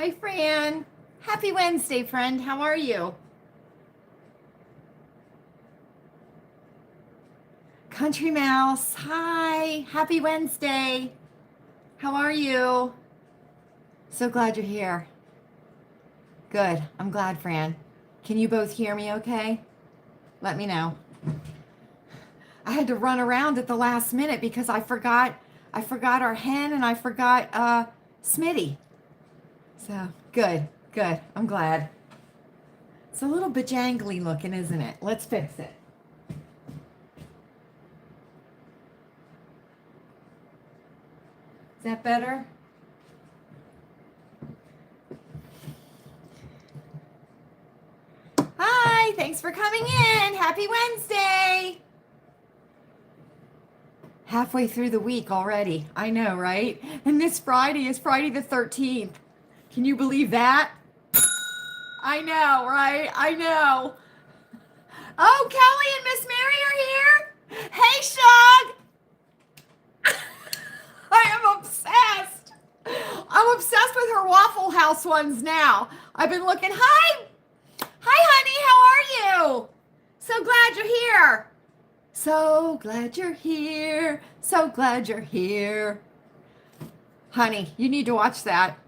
Hi, Fran. Happy Wednesday, friend. How are you? Country Mouse. Hi. Happy Wednesday. How are you? So glad you're here. Good. I'm glad, Fran. Can you both hear me okay? Let me know. I had to run around at the last minute because I forgot our hen and I forgot Smitty. So, good. I'm glad. It's a little bejangly looking, isn't it? Let's fix it. Is that better? Hi, thanks for coming in. Happy Wednesday. Halfway through the week already. I know, right? And this Friday is Friday the 13th. Can you believe that? I know, right? I know. Oh, Kelly and Miss Mary are here. Hey, Shug. I am obsessed. I'm obsessed with her Waffle House ones now. I've been looking. Hi, honey. How are you? So glad you're here. So glad you're here. So glad you're here. Honey, you need to watch that.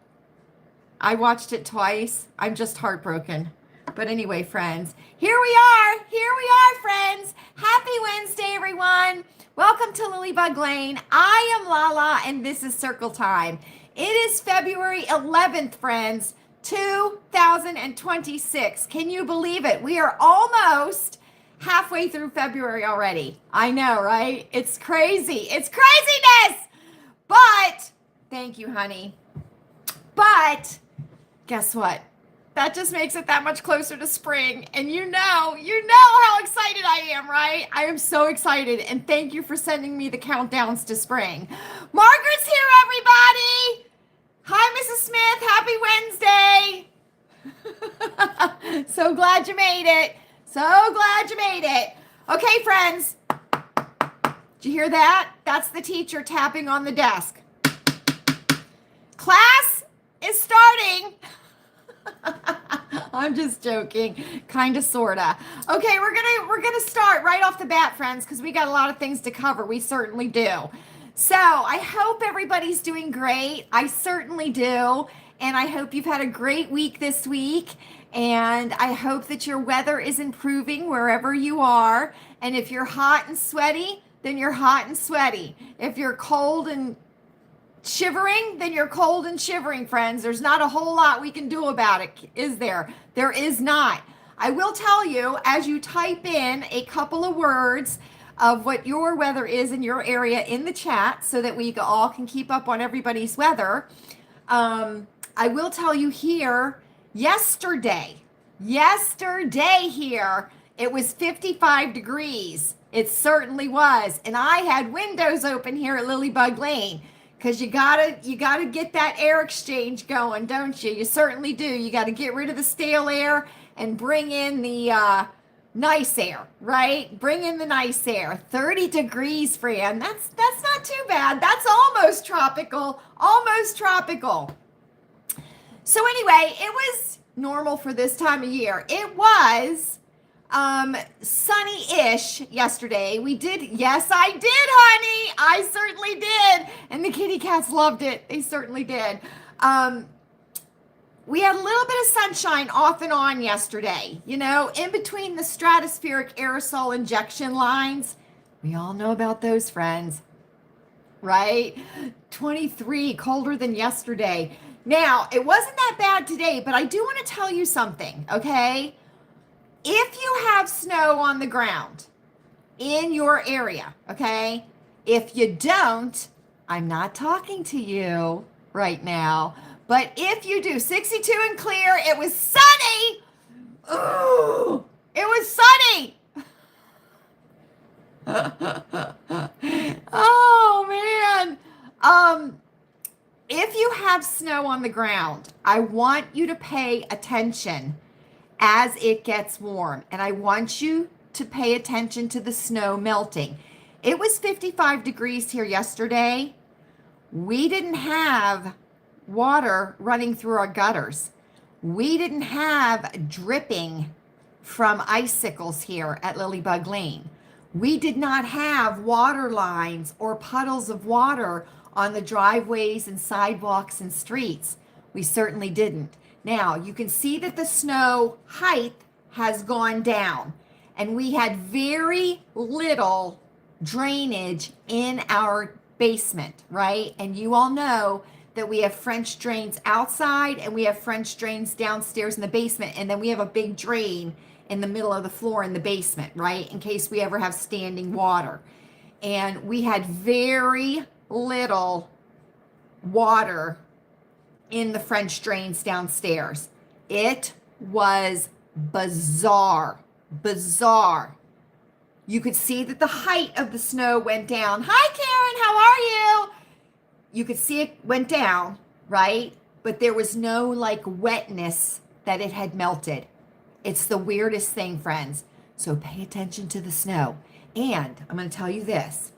I watched it twice. I'm just heartbroken. But anyway, friends, here we are. Here we are, friends. Happy Wednesday, everyone. Welcome to Lilleybugglane. I am Lala, and this is Circle Time. It is February 11th, friends, 2026. Can you believe it? We are almost halfway through February already. I know, right? It's crazy. It's craziness. But, thank you, honey. But, guess what? That just makes it that much closer to spring. And you know how excited I am, right? I am so excited. And thank you for sending me the countdowns to spring. Margaret's here, everybody. Hi, Mrs. Smith. Happy Wednesday. So glad you made it. So glad you made it. Okay, friends. Did you hear that? That's the teacher tapping on the desk. Class is starting. I'm just joking, kind of, sorta. Okay, we're gonna start right off the bat, friends, because we got a lot of things to cover. We certainly do. So I hope everybody's doing great. I certainly do, and I hope you've had a great week this week. And I hope that your weather is improving wherever you are. And if you're hot and sweaty, then you're hot and sweaty. If you're cold and shivering, then you're cold and shivering, friends. There's not a whole lot we can do about it, is there? There is not. I will tell you, as you type in a couple of words of what your weather is in your area in the chat so that we all can keep up on everybody's weather, I will tell you here, yesterday here, it was 55 degrees. It certainly was. And I had windows open here at Lilleybugglane. Because you gotta get that air exchange going, don't you? You certainly do. You got to get rid of the stale air and bring in the nice air, right? Bring in the nice air. 30 degrees, Fran. That's not too bad. That's almost tropical. Almost tropical. So anyway, it was normal for this time of year. It was sunny-ish yesterday. Yes, I did, honey. I certainly did. And the kitty cats loved it. They certainly did. We had a little bit of sunshine off and on yesterday, in between the stratospheric aerosol injection lines. We all know about those, friends, right? 23, colder than yesterday. Now, it wasn't that bad today, but I do want to tell you something, okay? If you have snow on the ground in your area, okay? If you don't, I'm not talking to you right now. But if you do, 62 and clear, it was sunny. Ooh, it was sunny. Oh, man. If you have snow on the ground, I want you to pay attention as it gets warm. And I want you to pay attention to the snow melting. It was 55 degrees here yesterday. We didn't have water running through our gutters. We didn't have dripping from icicles here at Lilleybugglane. We did not have water lines or puddles of water on the driveways and sidewalks and streets. We certainly didn't. Now, you can see that the snow height has gone down, and we had very little drainage in our basement, right? And you all know that we have French drains outside and we have French drains downstairs in the basement, and then we have a big drain in the middle of the floor in the basement, right? In case we ever have standing water. And we had very little water in the French drains downstairs. It was bizarre. You could see that the height of the snow went down. Hi, Karen, how are you? You could see it went down, right? But there was no like wetness that it had melted. It's the weirdest thing, friends. So pay attention to the snow. And I'm going to tell you this.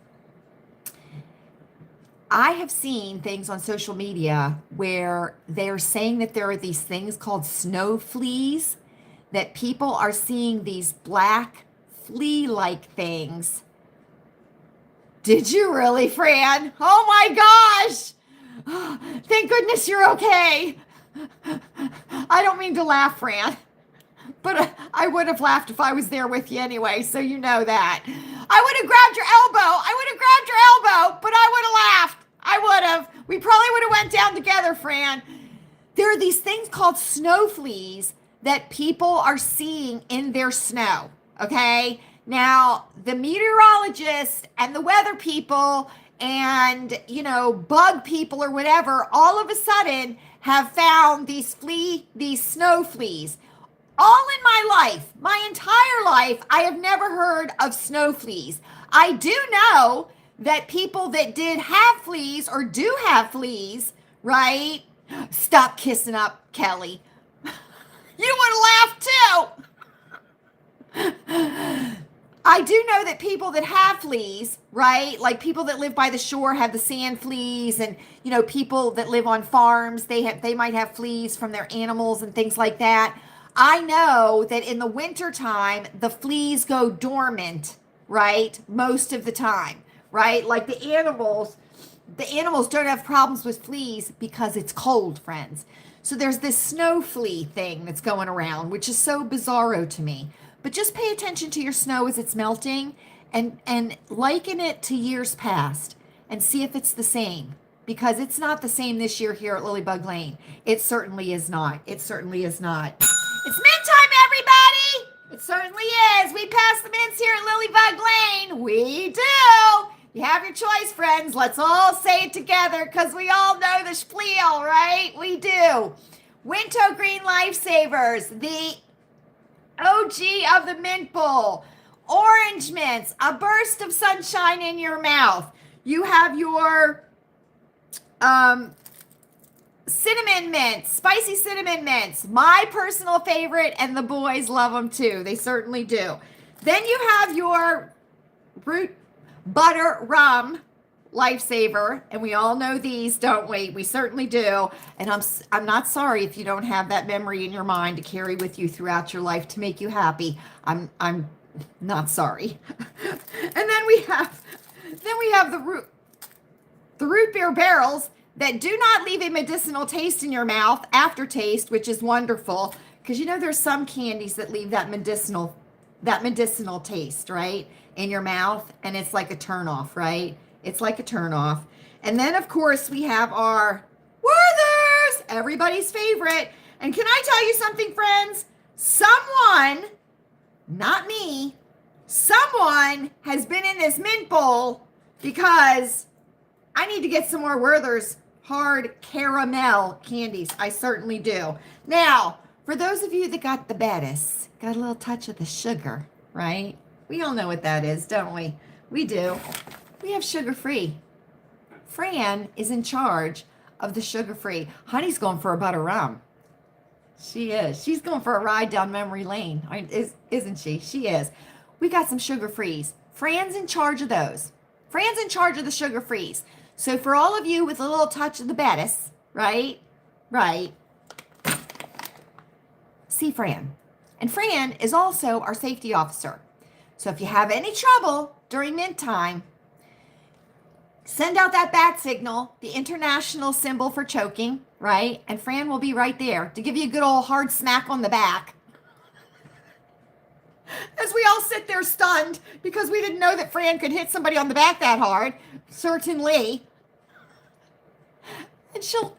I have seen things on social media where they're saying that there are these things called snow fleas, that people are seeing these black flea-like things. Did you really, Fran? Oh my gosh! Thank goodness you're okay. I don't mean to laugh, Fran, but I would have laughed if I was there with you anyway, so you know that. I would have grabbed your elbow, but I would have laughed. I would have. We probably would have went down together, Fran. There are these things called snow fleas that people are seeing in their snow, okay? Now, the meteorologists and the weather people and, bug people or whatever, all of a sudden have found these snow fleas. All in my entire life, I have never heard of snow fleas. I do know that people that did have fleas or do have fleas, right? Stop kissing up, Kelly. You would laugh too. I do know that people that have fleas, right? Like people that live by the shore have the sand fleas, and people that live on farms, they might have fleas from their animals and things like that. I know that in the wintertime, the fleas go dormant, right? Most of the time, right? Like the animals don't have problems with fleas because it's cold, friends. So there's this snow flea thing that's going around, which is so bizarro to me. But just pay attention to your snow as it's melting and liken it to years past and see if it's the same. Because it's not the same this year here at Lilleybugglane. It certainly is not. It's mint time, everybody! It certainly is. We pass the mints here at Lilleybugglane. We do. You have your choice, friends. Let's all say it together because we all know the spiel, right? We do. Winto Green Lifesavers, the OG of the mint bowl. Orange mints, a burst of sunshine in your mouth. You have your cinnamon mints, spicy cinnamon mints, my personal favorite, and the boys love them too. They certainly do. Then you have your root butter rum lifesaver, and we all know these, don't we? We certainly do. And I'm not sorry if you don't have that memory in your mind to carry with you throughout your life to make you happy. I'm not sorry. And then we have the root beer barrels that do not leave a medicinal taste in your mouth, aftertaste, which is wonderful, because there's some candies that leave that medicinal taste, right, in your mouth, and it's like a turnoff, right? It's like a turnoff. And then, of course, we have our Werther's, everybody's favorite. And can I tell you something, friends? Someone, not me, someone has been in this mint bowl because I need to get some more Werther's hard caramel candies. I certainly do. Now, for those of you that got the Bettis, got a little touch of the sugar, right? We all know what that is, don't we? We do. We have sugar-free. Fran is in charge of the sugar-free. Honey's going for a butter rum. She is. She's going for a ride down memory lane, isn't she? She is. We got some sugar-frees. Fran's in charge of those. Fran's in charge of the sugar-frees. So for all of you with a little touch of the Bettis, right? right, see Fran. And Fran is also our safety officer. So if you have any trouble during mint time, send out that bat signal, the international symbol for choking, right? And Fran will be right there to give you a good old hard smack on the back. As we all sit there stunned because we didn't know that Fran could hit somebody on the back that hard. Certainly. And she'll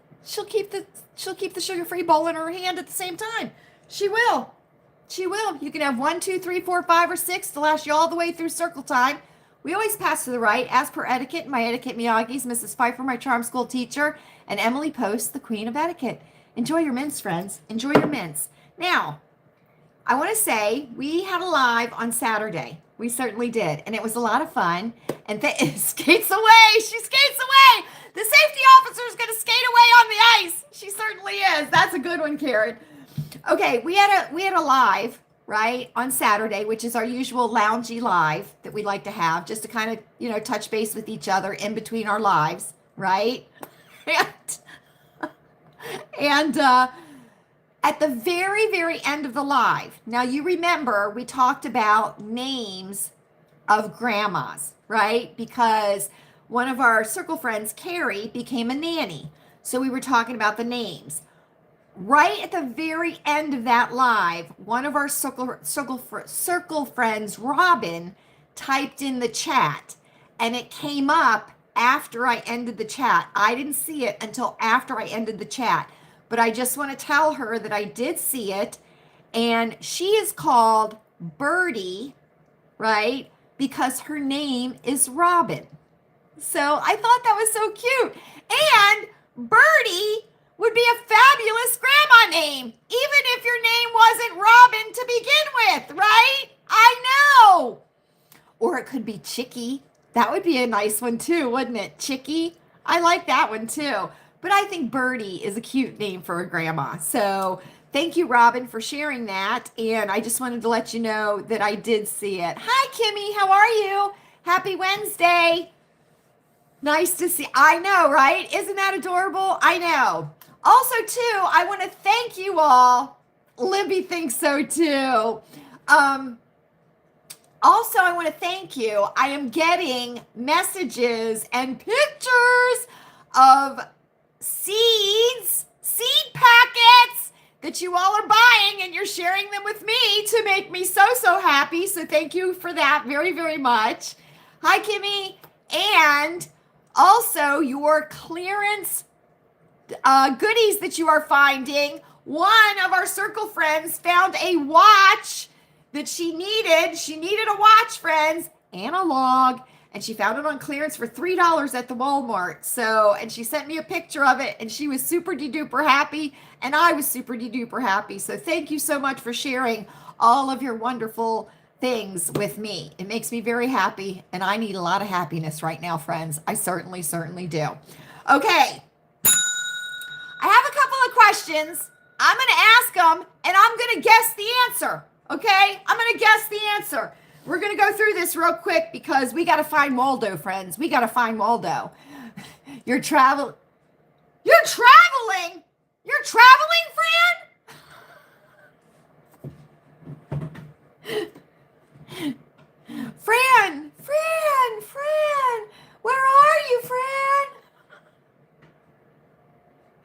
keep the sugar-free bowl in her hand at the same time. She will. She will. You can have 1, 2, 3, 4, 5, or 6 to last you all the way through circle time. We always pass to the right, as per etiquette. My etiquette Miyagi's Mrs. Pfeiffer, my charm school teacher, and Emily Post, the queen of etiquette. Enjoy your mints, friends. Enjoy your mints. Now, I want to say we had a live on Saturday. We certainly did, and it was a lot of fun. And skates away. She skates away. The safety officer is going to skate away on the ice. She certainly is. That's a good one, Karen. Okay, we had a live, right, on Saturday, which is our usual loungy live that we like to have just to kind of, touch base with each other in between our lives, right? And at the very, very end of the live, now you remember we talked about names of grandmas, right? Because one of our circle friends, Carrie, became a nanny. So we were talking about the names. Right at the very end of that live, one of our circle friends, Robin, typed in the chat, and it came up after I ended the chat. I didn't see it until after I ended the chat, but I just want to tell her that I did see it, and she is called Birdie, right? Because her name is Robin. So I thought that was so cute. And Birdie would be a fabulous grandma name, even if your name wasn't Robin to begin with, right? I know. Or it could be Chicky. That would be a nice one too, wouldn't it? Chicky. I like that one too. But I think Birdie is a cute name for a grandma. So thank you, Robin, for sharing that. And I just wanted to let you know that I did see it. Hi, Kimmy. How are you? Happy Wednesday. Nice to see. I know, right? Isn't that adorable? I know. Also, too, I want to thank you all. Libby thinks so, too. Also, I want to thank you. I am getting messages and pictures of seed packets that you all are buying, and you're sharing them with me to make me so happy. So thank you for that very, very much. Hi, Kimmy. And also your clearance goodies that you are finding. One of our circle friends found a watch that she needed. She needed a watch, friends, analog, and she found it on clearance for $3 at the Walmart. So, and she sent me a picture of it, and she was super duper happy, and I was super duper happy. So thank you so much for sharing all of your wonderful things with me. It makes me very happy, and I need a lot of happiness right now, friends. I certainly do. Okay. I have a couple of questions. I'm going to ask them, and I'm going to guess the answer, okay? I'm going to guess the answer. We're going to go through this real quick because we got to find Waldo, friends. We got to find Waldo. You're traveling? You're traveling, Fran? Fran, where are you, Fran?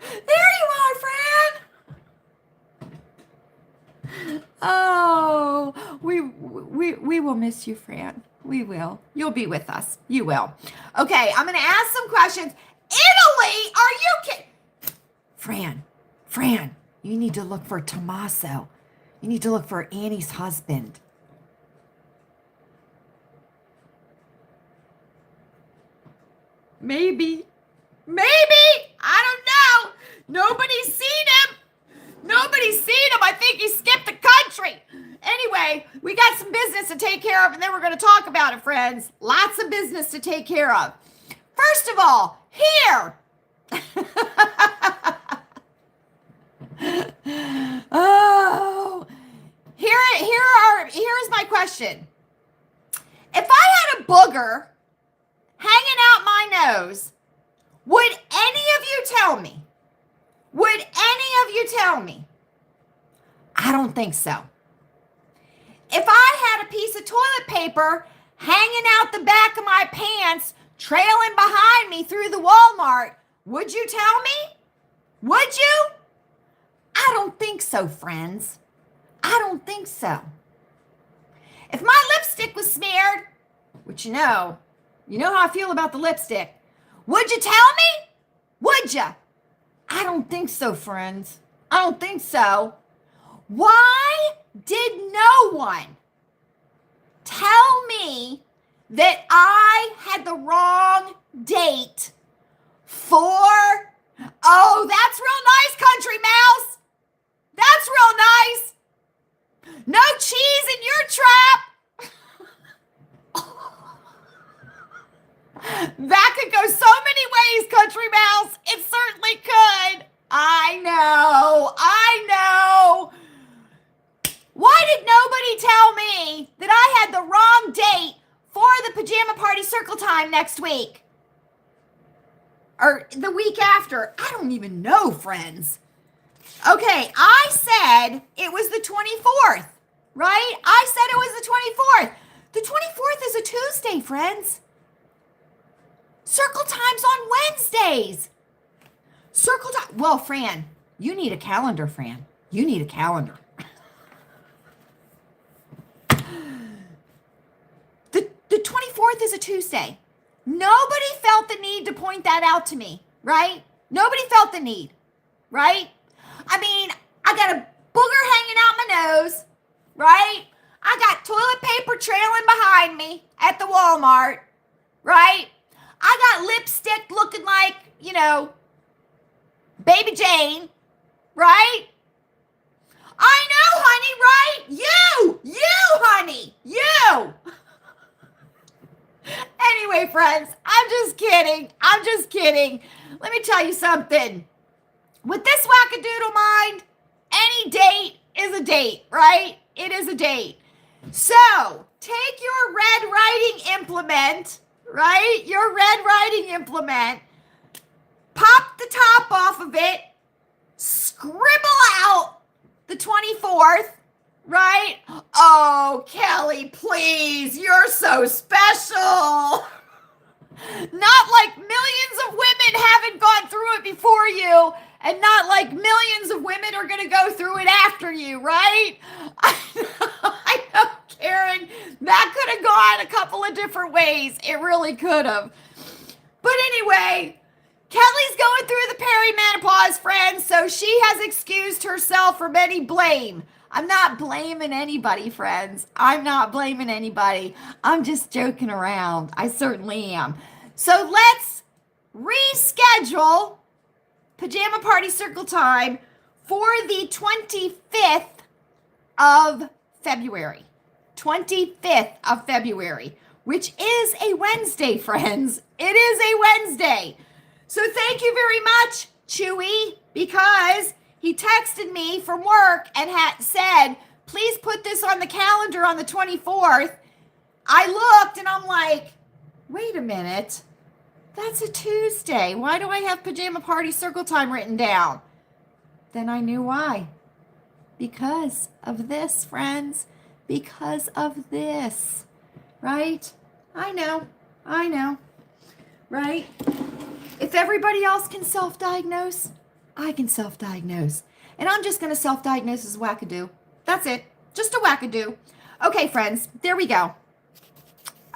There you are, Fran. Oh, we will miss you, Fran. We will. You'll be with us. You will. Okay, I'm going to ask some questions. Italy? Are you kidding? Fran, you need to look for Tommaso. You need to look for Annie's husband. Maybe. I don't know. Nobody's seen him. I think he skipped the country. Anyway, we got some business to take care of, and then we're going to talk about it, friends. Lots of business to take care of. First of all, here. Oh, here's my question. If I had a booger hanging out my nose, would any of you tell me Would any of you tell me? I don't think so. If I had a piece of toilet paper hanging out the back of my pants, trailing behind me through the Walmart, would you tell me? Would you? I don't think so, friends. I don't think so. If my lipstick was smeared, which you know how I feel about the lipstick, would you tell me? Would you? I don't think so, friends. I don't think so. Why did no one tell me that I had the wrong date for, oh, that's real nice, Country Mouse. That's real nice. No cheese in your trap. That could go so many ways, Country Mouse. It certainly could. I know. Why did nobody tell me that I had the wrong date for the pajama party circle time next week? Or the week after? I don't even know, friends. Okay, I said it was the 24th, right? I said it was the 24th. The 24th is a Tuesday, friends. Circle time's on Wednesdays. Circle time. Well, Fran, you need a calendar, Fran. You need a calendar. The 24th is a Tuesday. Nobody felt the need to point that out to me, right? Nobody felt the need, right? I mean, I got a booger hanging out my nose, right? I got toilet paper trailing behind me at the Walmart, right? I got lipstick looking like, Baby Jane, right? I know, honey, right? You, honey, you. Anyway, friends, I'm just kidding. Let me tell you something. With this wackadoodle mind, any date is a date, right? It is a date. So, take your red writing implement, right? Your red writing implement, pop the top off of it, scribble out the 24th, right? Oh, Kelly, please, you're so special. Not like millions of women haven't gone through it before you, and not like millions of women are going to go through it after you, right? I know, Karen, that could have gone a couple of different ways. It really could have. But anyway, Kelly's going through the perimenopause, friends, so she has excused herself from any blame. I'm not blaming anybody, friends. I'm not blaming anybody. I'm just joking around. I certainly am. So let's reschedule Pajama Party Circle Time for the 25th of February. 25th of February, which is a Wednesday, friends. It is a Wednesday. So thank you very much, Chewy, because he texted me from work and said, please put this on the calendar on the 24th. I looked and I'm like, wait a minute. That's a Tuesday. Why do I have Pajama Party Circle Time written down? Then I knew why. Because of this, friends. Because of this. Right? I know. Right? If everybody else can self-diagnose, I can self-diagnose. And I'm just going to self-diagnose as a wackadoo. That's it. Just a wackadoo. Okay, friends. There we go.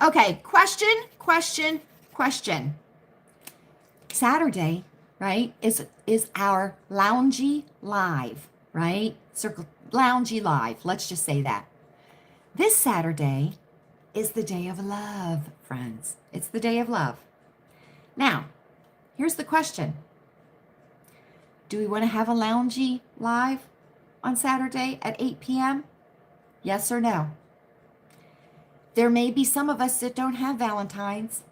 Okay. Question. Saturday, right, is our Loungy Live, right? Circle Loungy Live. Let's just say that. This Saturday is the day of love, friends. It's the day of love. Now, here's the question. Do we want to have a Loungy Live on Saturday at 8 p.m.? Yes or no? There may be some of us that don't have Valentines.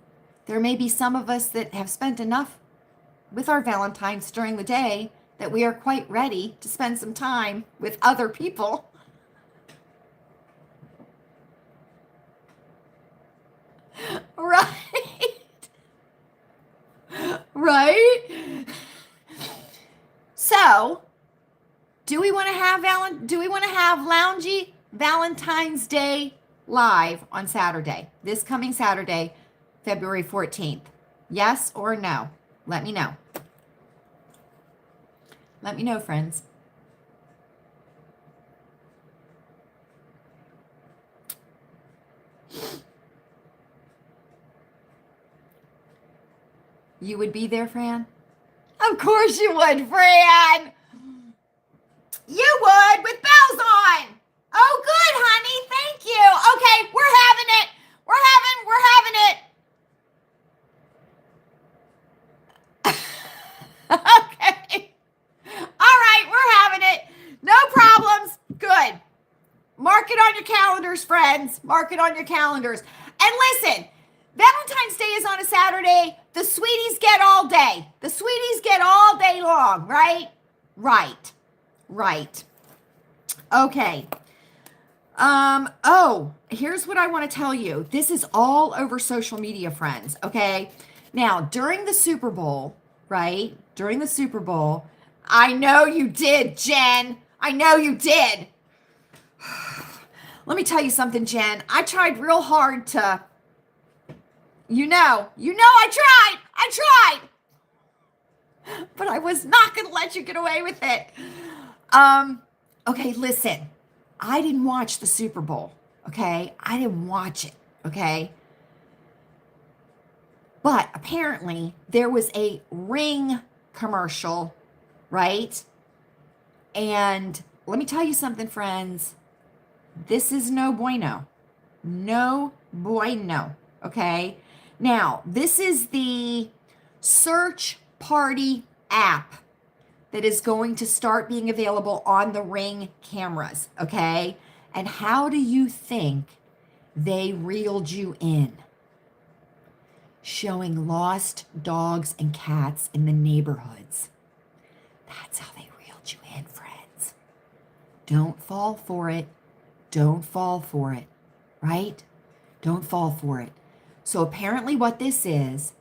There may be some of us that have spent enough with our Valentines during the day that we are quite ready to spend some time with other people. Right? So, do we want to have Loungy Valentine's Day live on Saturday? This coming Saturday, February 14th. Yes or no? Let me know. Let me know, friends. You would be there, Fran? Of course you would, Fran. You would with bells on. Oh, good, honey. Thank you. Okay, we're having it. Okay. All right, we're having it. No problems. Good. Mark it on your calendars, friends. Mark it on your calendars. And listen, Valentine's Day is on a Saturday. The sweeties get all day. The sweeties get all day long, right? Right. Okay. Oh, here's what I want to tell you. This is all over social media, friends, okay? Now, during the Super Bowl, right? During the Super Bowl, I know you did, Jen. I know you did. Let me tell you something, Jen. I tried real hard to, I tried. But I was not going to let you get away with it. Okay, listen. I didn't watch the Super Bowl, okay? I didn't watch it, okay? But apparently there was a Ring commercial, right? And let me tell you something, friends. This is no bueno. No bueno, okay? Now, this is the search party app that is going to start being available on the Ring cameras, okay? And how do you think they reeled you in? Showing lost dogs and cats in the neighborhoods. That's how they reeled you in, friends. Don't fall for it. Don't fall for it, right? Don't fall for it. So apparently what this is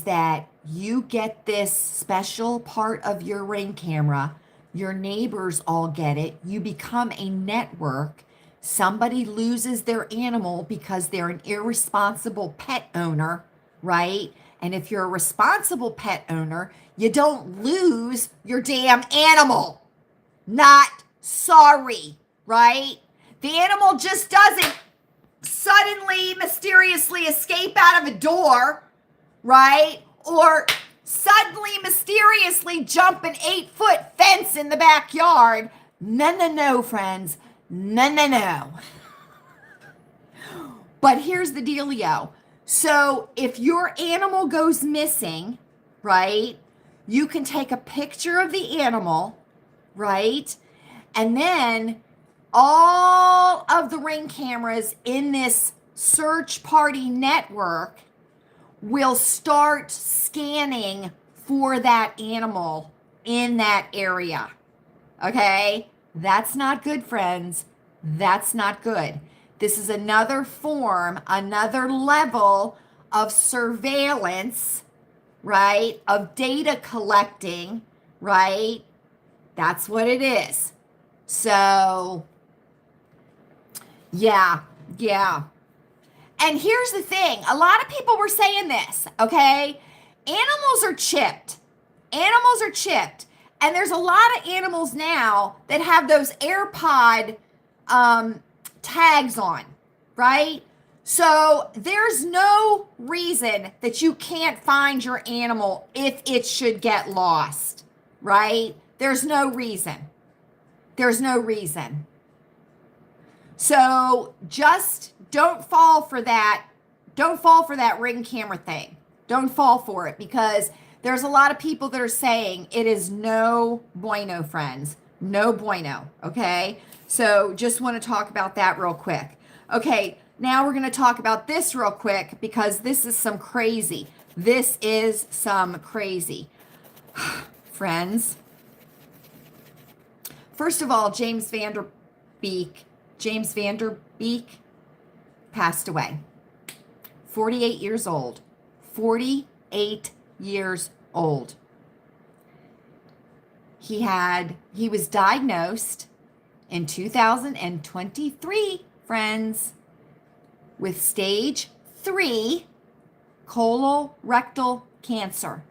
that you get this special part of your Ring camera, your neighbors all get it, you become a network, somebody loses their animal because they're an irresponsible pet owner, right? And if you're a responsible pet owner, you don't lose your damn animal. Not sorry, right? The animal just doesn't suddenly, mysteriously escape out of a door, right? Or suddenly, mysteriously jump an 8-foot fence in the backyard. No, friends. No. But here's the dealio. So if your animal goes missing, right, you can take a picture of the animal, right? And then all of the Ring cameras in this search party network will start scanning for that animal in that area. Okay? That's not good, friends. That's not good. This is another form, another level of surveillance, right? Of data collecting, right? That's what it is. So, yeah. And here's the thing. A lot of people were saying this, okay? Animals are chipped. And there's a lot of animals now that have those AirPod tags on, right? So there's no reason that you can't find your animal if it should get lost, right? There's no reason. So just don't fall for that. Don't fall for that Ring camera thing. Don't fall for it, because there's a lot of people that are saying it is no bueno, friends. No bueno, okay? So just want to talk about that real quick. Okay, now we're going to talk about this real quick, because this is some crazy. Friends. First of all, James Vanderbeek passed away. 48 years old. 48 years old. He was diagnosed in 2023, friends, with stage 3 colorectal cancer,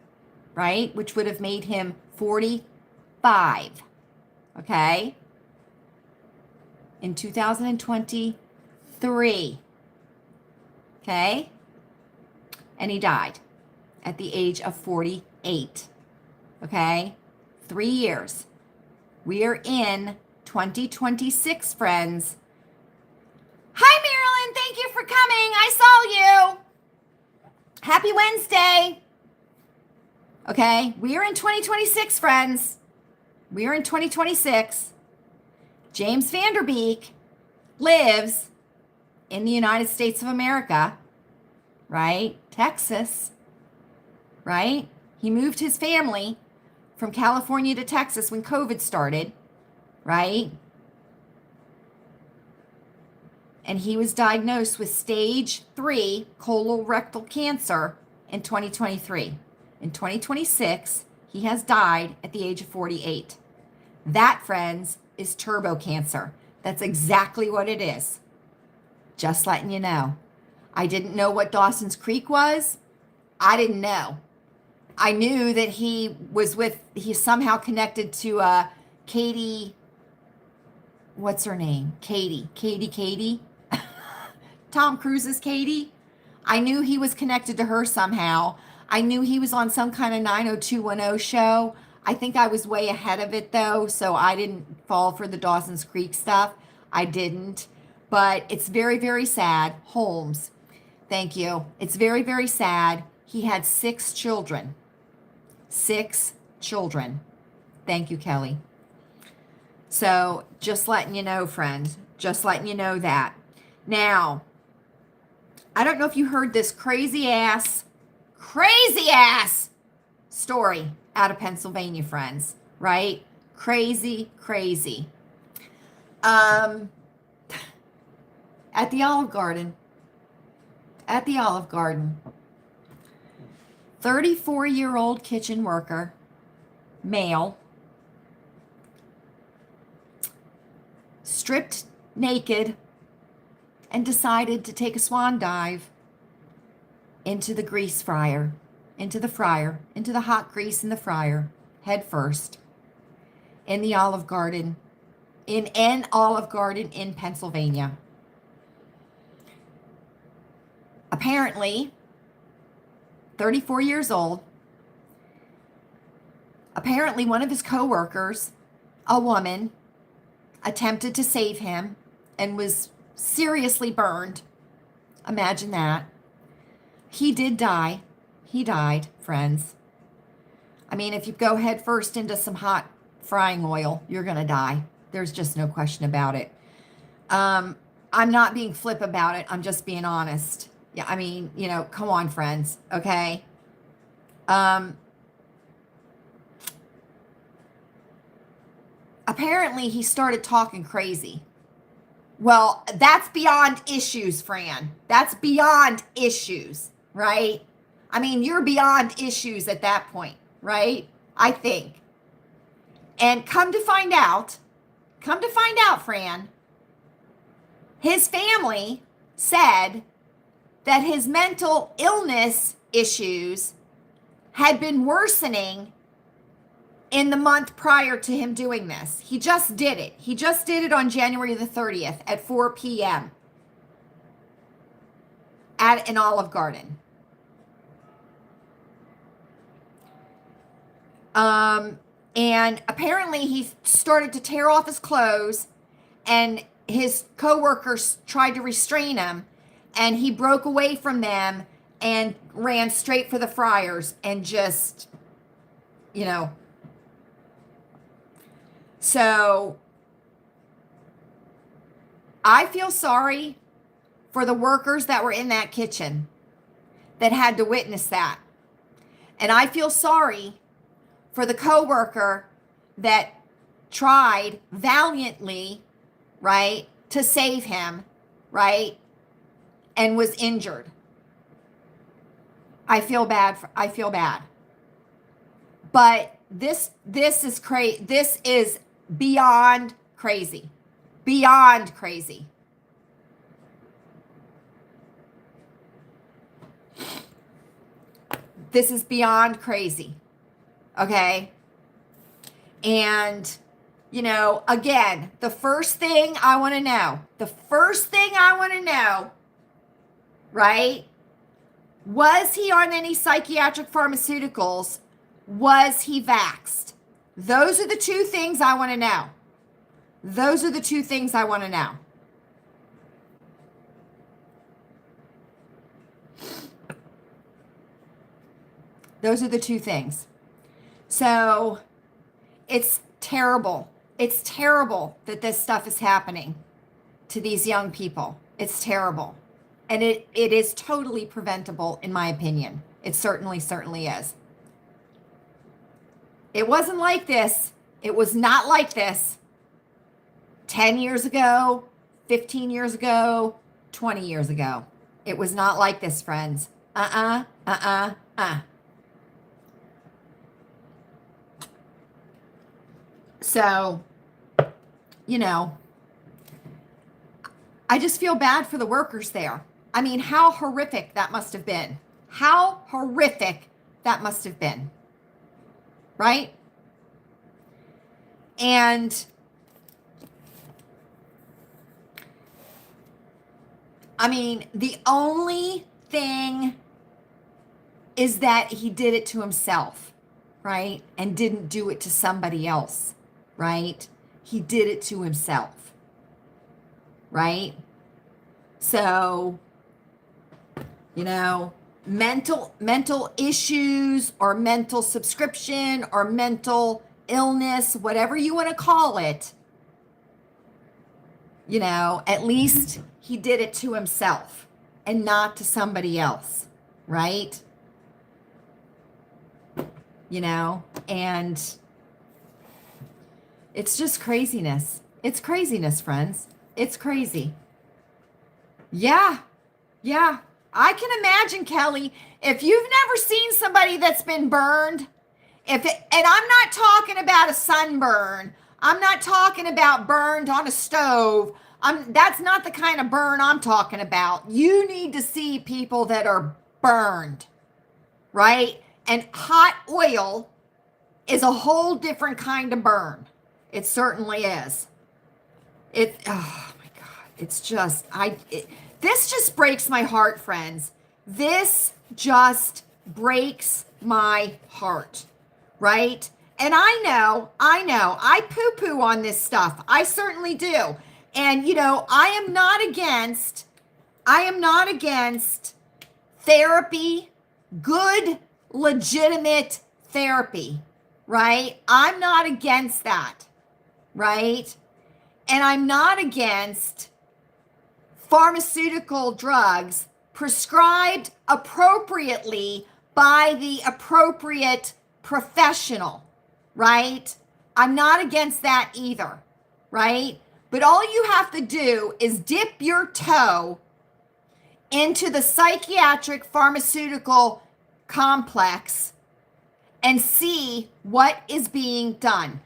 right? Which would have made him 45, okay? In 2023, okay? And he died at the age of 48, okay? 3 years. We are in 2026, friends. Hi, Marilyn. Thank you for coming. I saw you. Happy Wednesday. Okay, we are in 2026, friends. We are in 2026. James Vanderbeek lives in the United States of America, right? Texas, right? He moved his family from California to Texas when COVID started, right? And he was diagnosed with stage 3 colorectal cancer in 2023. In 2026, he has died at the age of 48. That, friends, is turbo cancer. That's exactly what it is. Just letting you know. I didn't know what Dawson's Creek was. I didn't know. I knew that he's somehow connected to Katie, what's her name? Katie. Tom Cruise's Katie. I knew he was connected to her somehow. I knew he was on some kind of 90210 show. I think I was way ahead of it though, so I didn't fall for the Dawson's Creek stuff. I didn't. But it's very, very sad. Holmes, thank you. It's very, very sad. He had 6 children. 6 children. Thank you, Kelly. So just letting you know, friends. Just letting you know that. Now, I don't know if you heard this crazy ass story out of Pennsylvania, friends, right? Crazy. At the Olive Garden, 34-year-old kitchen worker, male, stripped naked and decided to take a swan dive into the grease fryer, into the hot grease in the fryer, head first, in the Olive Garden, in an Olive Garden in Pennsylvania. Apparently, 34 years old, apparently one of his co-workers, a woman, attempted to save him and was seriously burned. Imagine that. He did die. He died, friends. I mean, if you go head first into some hot frying oil, you're going to die. There's just no question about it. I'm not being flip about it. I'm just being honest. Yeah, I mean, come on, friends. Okay. Apparently he started talking crazy. Well, that's beyond issues, Fran. That's beyond issues, right? I mean, you're beyond issues at that point, right? I think. And come to find out, Fran, his family said that his mental illness issues had been worsening in the month prior to him doing this. He just did it. He just did it on January the 30th at 4 p.m. at an Olive Garden. And apparently he started to tear off his clothes, and his coworkers tried to restrain him, and he broke away from them and ran straight for the fryers and just, So I feel sorry for the workers that were in that kitchen that had to witness that. And I feel sorry for the coworker that tried valiantly, right, to save him, right, and was injured. I feel bad. But this is crazy. This is beyond crazy. beyond crazy. This is beyond crazy. Okay? And, you know, again, the first thing I want to know, right? Was he on any psychiatric pharmaceuticals? Was he vaxxed? Those are the two things I want to know. Those are the two things I want to know. Those are the two things. So it's terrible. It's terrible that this stuff is happening to these young people. It's terrible. And it is totally preventable, in my opinion. It certainly is. It wasn't like this. It was not like this 10 years ago, 15 years ago, 20 years ago. It was not like this, friends. So, you know, I just feel bad for the workers there. I mean, how horrific that must have been. How horrific that must have been. Right? And I mean, the only thing is that he did it to himself, right? And didn't do it to somebody else, right? He did it to himself, right? So, you know, mental issues or mental subscription or mental illness, whatever you want to call it, you know, at least he did it to himself and not to somebody else, right? You know, and it's just craziness. It's craziness, friends. It's crazy. Yeah. I can imagine, Kelly, if you've never seen somebody that's been burned, and I'm not talking about a sunburn. I'm not talking about burned on a stove. That's not the kind of burn I'm talking about. You need to see people that are burned, right? And hot oil is a whole different kind of burn. It certainly is. Oh my God. It's just, this just breaks my heart, friends. This just breaks my heart, right? And I poo-poo on this stuff. I certainly do. And, you know, I am not against therapy, good, legitimate therapy, right? I'm not against that, right? And I'm not against pharmaceutical drugs prescribed appropriately by the appropriate professional, right? I'm not against that either, right? But all you have to do is dip your toe into the psychiatric pharmaceutical complex and see what is being done.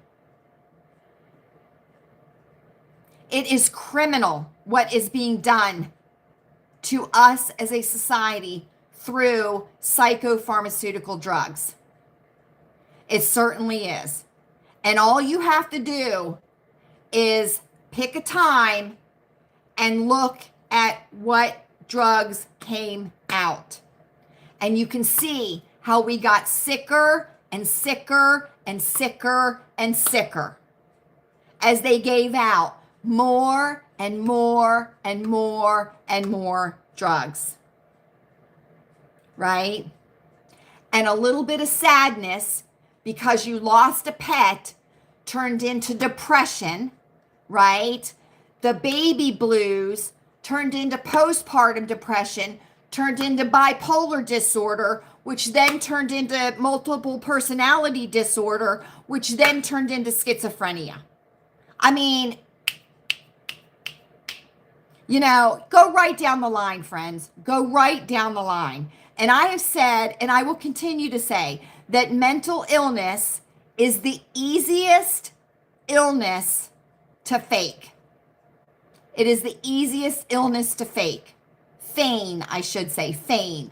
It is criminal what is being done to us as a society through psychopharmaceutical drugs. It certainly is. And all you have to do is pick a time and look at what drugs came out. And you can see how we got sicker and sicker and sicker and sicker as they gave out more and more and more and more drugs, right? And a little bit of sadness because you lost a pet turned into depression, right? The baby blues turned into postpartum depression, turned into bipolar disorder, which then turned into multiple personality disorder, which then turned into schizophrenia. I mean, you know, go right down the line, friends. Go right down the line. And I have said, and I will continue to say, that mental illness is the easiest illness to fake. It is the easiest illness to fake. Feign, I should say, feign.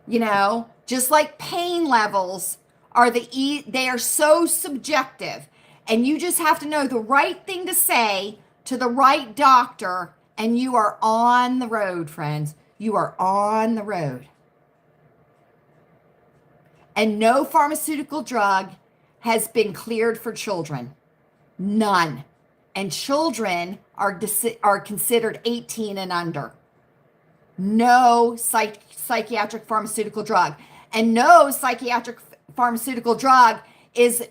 You know, just like pain levels are they are so subjective, and you just have to know the right thing to say to the right doctor, and you are on the road, friends. You are on the road. And no pharmaceutical drug has been cleared for children. None. And children are considered 18 and under. No psychiatric pharmaceutical drug. And no psychiatric pharmaceutical drug is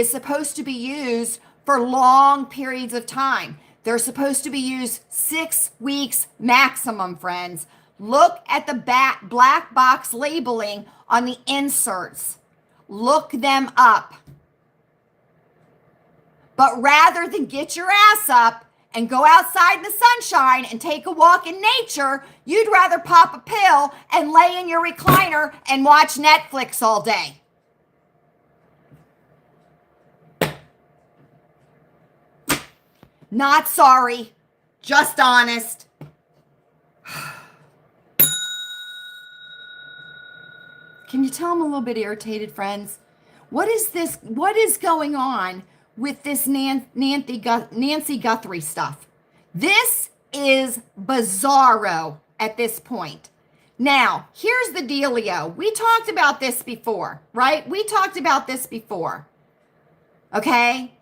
supposed to be used for long periods of time. They're supposed to be used 6 weeks maximum, friends. Look at the black box labeling on the inserts. Look them up. But rather than get your ass up and go outside in the sunshine and take a walk in nature, you'd rather pop a pill and lay in your recliner and watch Netflix all day. Not sorry, just honest. Can you tell I'm a little bit irritated, friends? What is this? What is going on with this Nancy Guthrie stuff? This is bizarro at this point. Now, here's the dealio. We talked about this before, right? We talked about this before. Okay?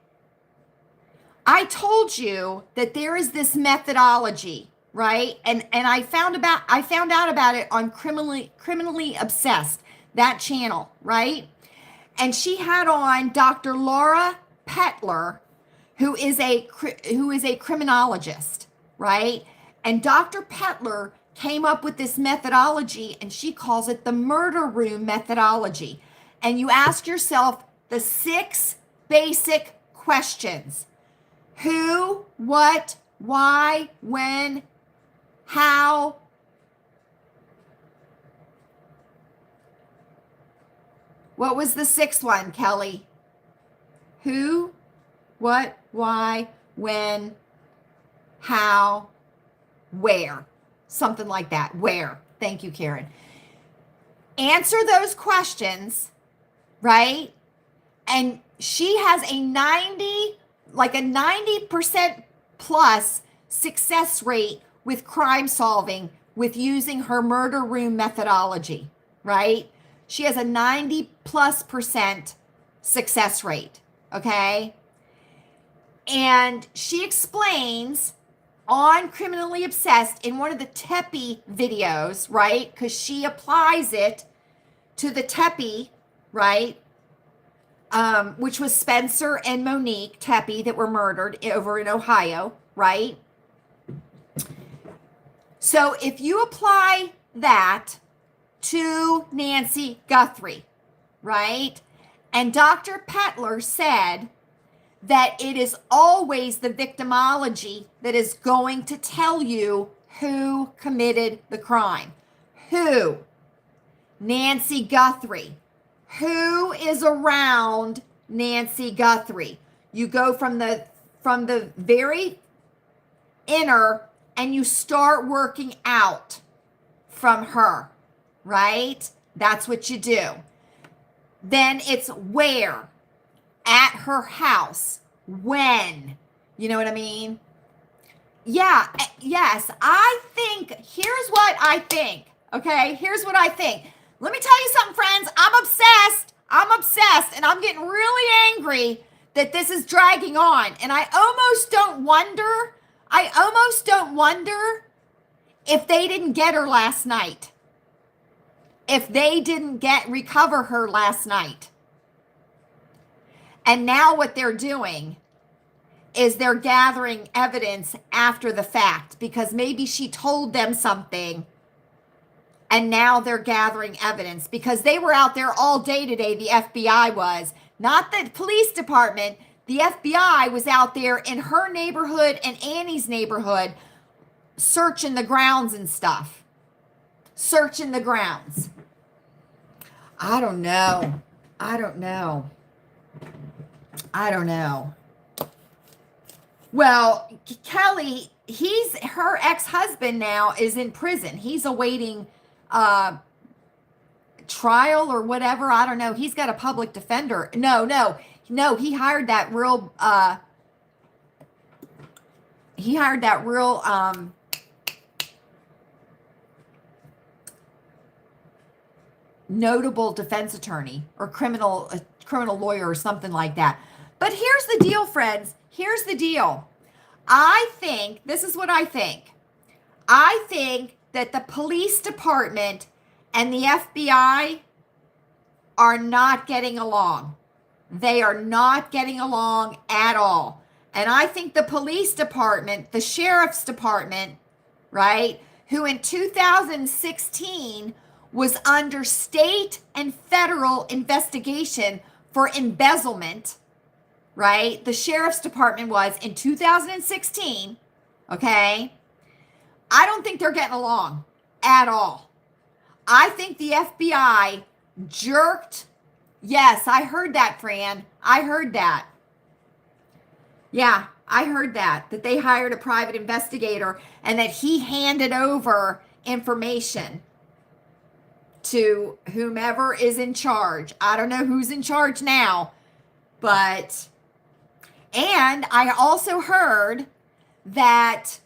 I told you that there is this methodology, right? And I found out about it on Criminally Obsessed, that channel, right? And she had on Dr. Laura Petler, who is a criminologist, right? And Dr. Petler came up with this methodology, and she calls it the murder room methodology. And you ask yourself the 6 basic questions: who, what, why, when, how. What was the 6th one, Kelly? Who, what, why, when, how, where. Something like that. Where. Thank you, Karen. Answer those questions, right? And she has a 90% plus success rate with crime solving with using her murder room methodology, right? She has a 90+% success rate, okay? And she explains on Criminally Obsessed in one of the Teppy videos, right? Because she applies it to the Teppy, right? Which was Spencer and Monique Teppy that were murdered over in Ohio, right? So if you apply that to Nancy Guthrie, right? And Dr. Petler said that it is always the victimology that is going to tell you who committed the crime. Who? Nancy Guthrie. Who is around Nancy Guthrie? You go from the very inner and you start working out from her, right? That's what you do. Then it's where? At her house. When? You know what I mean? Yeah, yes. I think, here's what I think, okay? Here's what I think. Let me tell you something, friends. I'm obsessed, and I'm getting really angry that this is dragging on. And I almost don't wonder if they didn't get her last night. If they didn't recover her last night. And now what they're doing is they're gathering evidence after the fact, because maybe she told them something. And now they're gathering evidence because they were out there all day today. The FBI was, not the police department. The FBI was out there in her neighborhood and Annie's neighborhood searching the grounds and stuff. Searching the grounds. I don't know. Well, Kelly, her ex-husband now is in prison. He's awaiting trial or whatever. I don't know. He's got a public defender. No. He hired that real notable defense attorney or criminal lawyer or something like that. But here's the deal, friends. Here's the deal. I think, this is what I think. I think that the police department and the FBI are not getting along. They are not getting along at all. And I think the police department, the sheriff's department, right, who in 2016 was under state and federal investigation for embezzlement, right? The sheriff's department was in 2016, okay? I don't think they're getting along at all. I think the FBI jerked. Yes, I heard that, Fran. I heard that. Yeah, I heard that they hired a private investigator and that he handed over information to whomever is in charge. I don't know who's in charge now, but, and I also heard that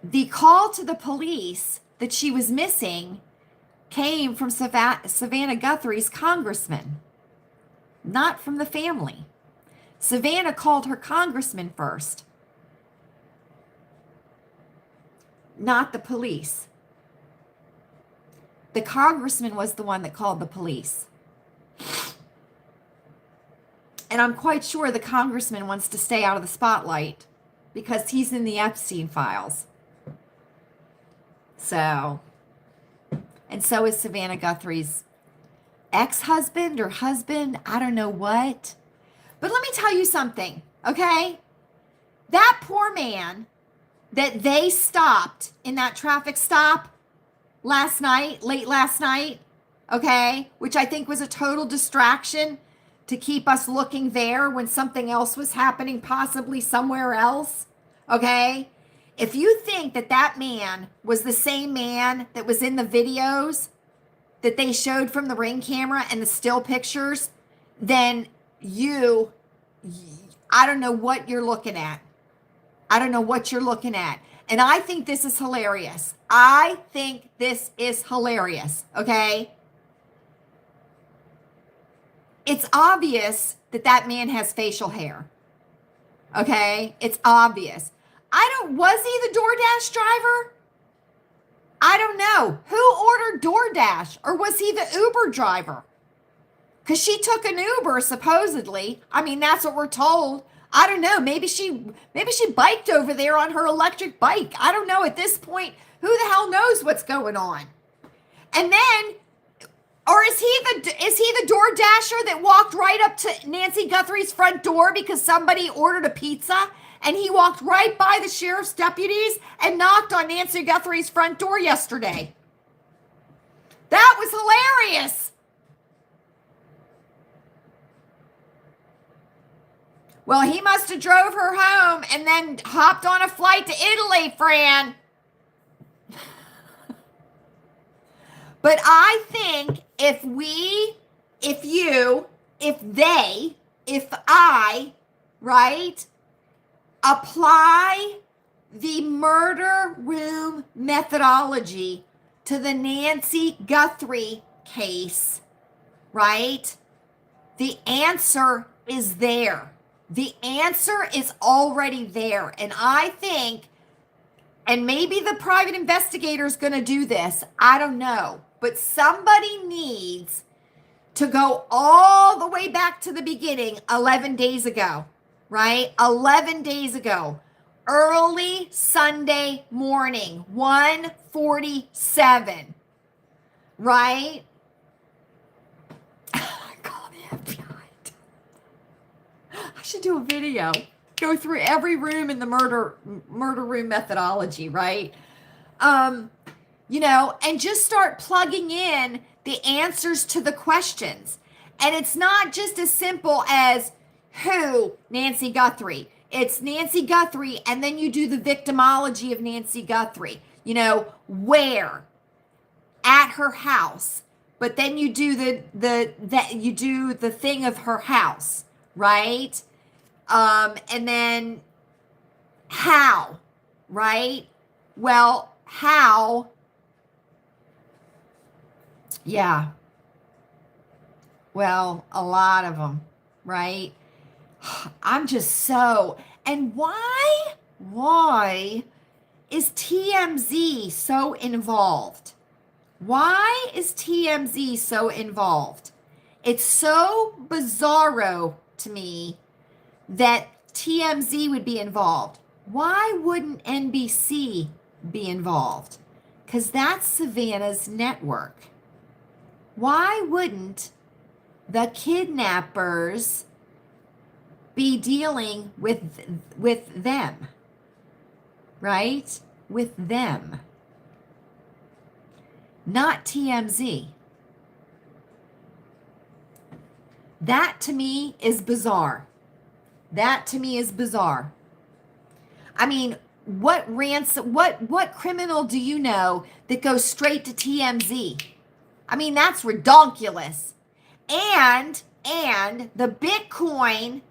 the call to the police that she was missing came from Savannah Guthrie's congressman, not from the family. Savannah called her congressman first, not the police. The congressman was the one that called the police. And I'm quite sure the congressman wants to stay out of the spotlight because he's in the Epstein files. So, and so is Savannah Guthrie's ex-husband or husband, I don't know what. But let me tell you something, okay? That poor man that they stopped in that traffic stop last night, late last night, okay, which I think was a total distraction to keep us looking there when something else was happening, possibly somewhere else, okay? If you think that that man was the same man that was in the videos that they showed from the Ring camera and the still pictures, then I don't know what you're looking at. I don't know what you're looking at. And I think this is hilarious. I think this is hilarious, okay? It's obvious that that man has facial hair, okay? It's obvious. Was he the DoorDash driver? I don't know. Who ordered DoorDash? Or was he the Uber driver? Because she took an Uber, supposedly. I mean, that's what we're told. I don't know. Maybe she biked over there on her electric bike. I don't know. At this point, who the hell knows what's going on? And then, or is he the DoorDasher that walked right up to Nancy Guthrie's front door because somebody ordered a pizza and he walked right by the sheriff's deputies and knocked on Nancy Guthrie's front door yesterday? That was hilarious. Well, he must have drove her home and then hopped on a flight to Italy, Fran. But I think if I, right, apply the murder room methodology to the Nancy Guthrie case, right, the answer is there. The answer is already there. And I think, and maybe the private investigator is going to do this, I don't know, but somebody needs to go all the way back to the beginning 11 days ago, right? 11 days ago, early Sunday morning, 1:47, right? Call the FBI. I should do a video, go through every room in the murder room methodology, right? And just start plugging in the answers to the questions. And it's not just as simple as Who? Nancy Guthrie. It's Nancy Guthrie, and then you do the victimology of Nancy Guthrie. You know, where? At her house. But then you do the thing of her house, right? And then how, right? Well, how? Yeah. Well, a lot of them, right? I'm just so, and why is TMZ so involved? Why is TMZ so involved? It's so bizarro to me that TMZ would be involved. Why wouldn't NBC be involved? Because that's Savannah's network. Why wouldn't the kidnappers be dealing with them, right? With them, not TMZ. That to me is bizarre. That to me is bizarre. I mean, what criminal do you know that goes straight to TMZ? I mean, that's redonkulous. And the Bitcoin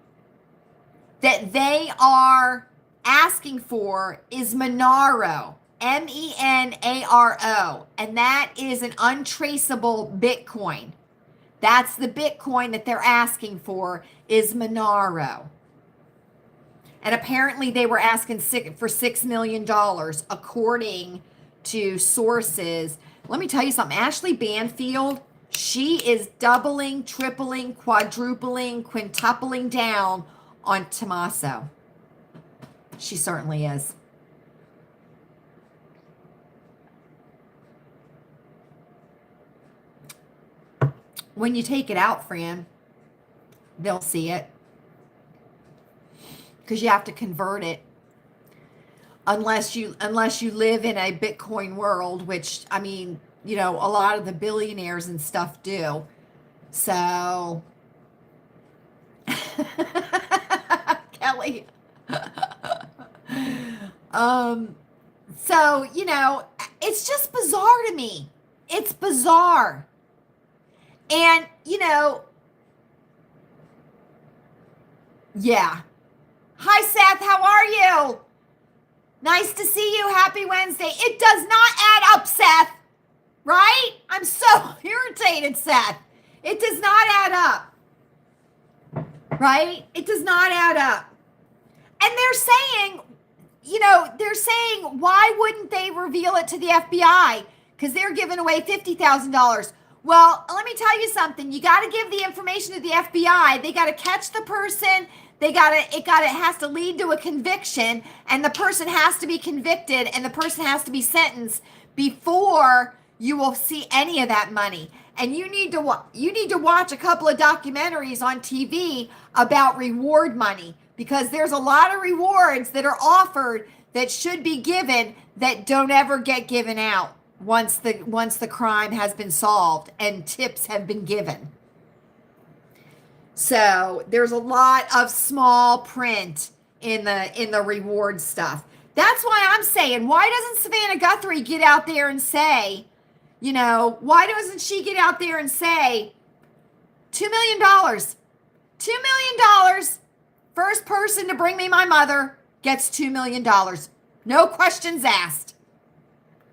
that they are asking for is Monero, Menaro, and that is an untraceable Bitcoin. That's the Bitcoin that they're asking for is Monero. And apparently they were asking for $6 million according to sources. Let me tell you something. Ashley Banfield, she is doubling, tripling, quadrupling, quintupling down on Tommaso. She certainly is. When you take it out, Fran, they'll see it. Because you have to convert it. Unless you live in a Bitcoin world, which, I mean, you know, a lot of the billionaires and stuff do. So, Kelly. So, you know, it's just bizarre to me. It's bizarre. And, you know, yeah. Hi, Seth. How are you? Nice to see you. Happy Wednesday. It does not add up, Seth. Right? I'm so irritated, Seth. It does not add up. Right? It does not add up. And they're saying, you know, why wouldn't they reveal it to the FBI? Because they're giving away $50,000. Well, let me tell you something. You got to give the information to the FBI. They got to catch the person. It has to lead to a conviction, and the person has to be convicted, and the person has to be sentenced before you will see any of that money. And you need to watch a couple of documentaries on TV about reward money, because there's a lot of rewards that are offered that should be given that don't ever get given out once the crime has been solved and tips have been given. So there's a lot of small print in the reward stuff. That's why I'm saying, why doesn't Savannah Guthrie get out there and say, you know, why doesn't she get out there and say $2 million, $2 million, first person to bring me my mother gets $2 million. No questions asked.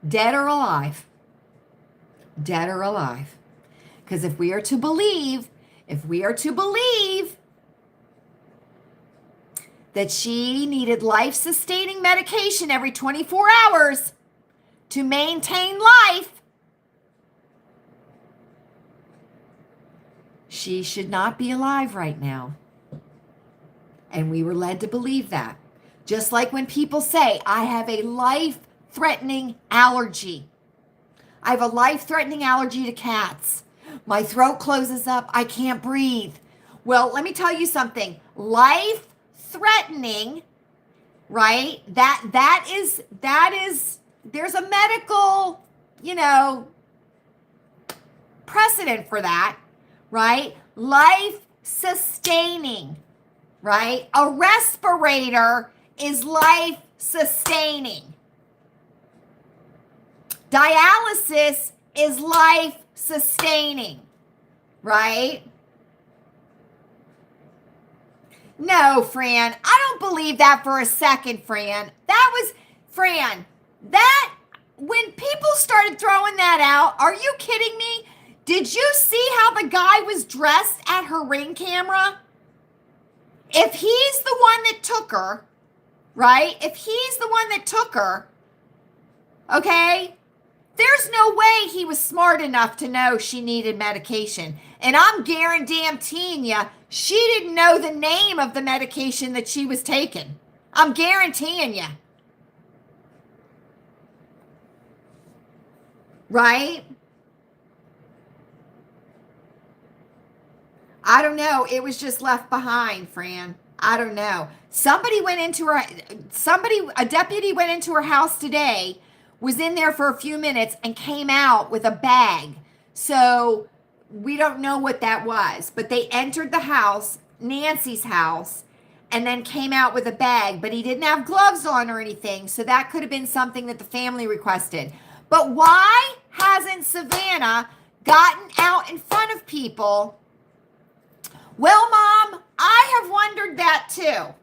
Dead or alive. Dead or alive. Because if we are to believe that she needed life-sustaining medication every 24 hours to maintain life, she should not be alive right now. And we were led to believe that. Just like when people say, I have a life-threatening allergy. I have a life-threatening allergy to cats. My throat closes up. I can't breathe. Well, let me tell you something. Life-threatening, right? That is, there's a medical, you know, precedent for that, right? Life-sustaining. right? A respirator is life sustaining. Dialysis is life sustaining, right? No, Fran, I don't believe that for a second, Fran. Fran, when people started throwing that out, are you kidding me? Did you see how the guy was dressed at her ring camera? If he's the one that took her, right? If he's the one that took her, okay, there's no way he was smart enough to know she needed medication. And I'm guaranteeing you, she didn't know the name of the medication that she was taking. I'm guaranteeing you. Right? I don't know. It was just left behind, Fran. I don't know. A deputy went into her house today, was in there for a few minutes, and came out with a bag. So we don't know what that was, but they entered the house, Nancy's house, and then came out with a bag, but he didn't have gloves on or anything. So that could have been something that the family requested. But why hasn't Savannah gotten out in front of people? Well, Mom, I have wondered that too.